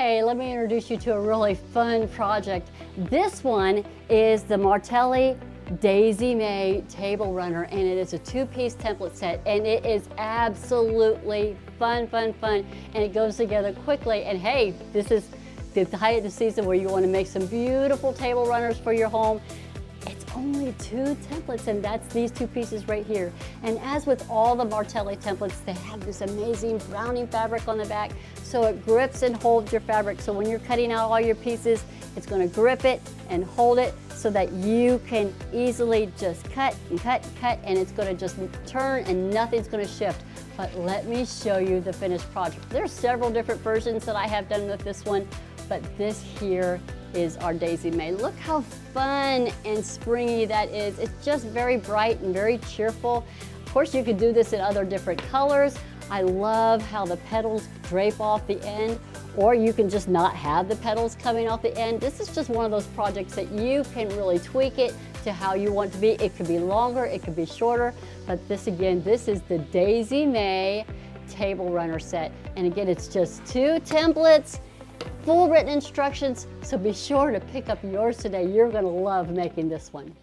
Okay, let me introduce you to a really fun project. This one is the Martelli Daisy May table runner, and it is a two-piece template set, and it is absolutely fun, and it goes together quickly. And hey, this is the height of the season where you want to make some beautiful table runners for your home. It's only 2 templates, and that's these 2 pieces right here. And as with all the Martelli templates, they have this amazing browning fabric on the back, so it grips and holds your fabric. So when you're cutting out all your pieces, it's going to grip it and hold it so that you can easily just cut and cut and cut, and it's going to just turn and nothing's going to shift. But let me show you the finished project. There's several different versions that I have done with this one, but this here is our Daisy May. Look how fun and springy that is. It's just very bright and very cheerful. Of course, you could do this in other different colors. I love how the petals drape off the end, or you can just not have the petals coming off the end. This is just one of those projects that you can really tweak it to how you want it to be. It could be longer, it could be shorter, but this again, this is the Daisy May table runner set. And again, it's just 2 templates, full written instructions, so be sure to pick up yours today. You're going to love making this one.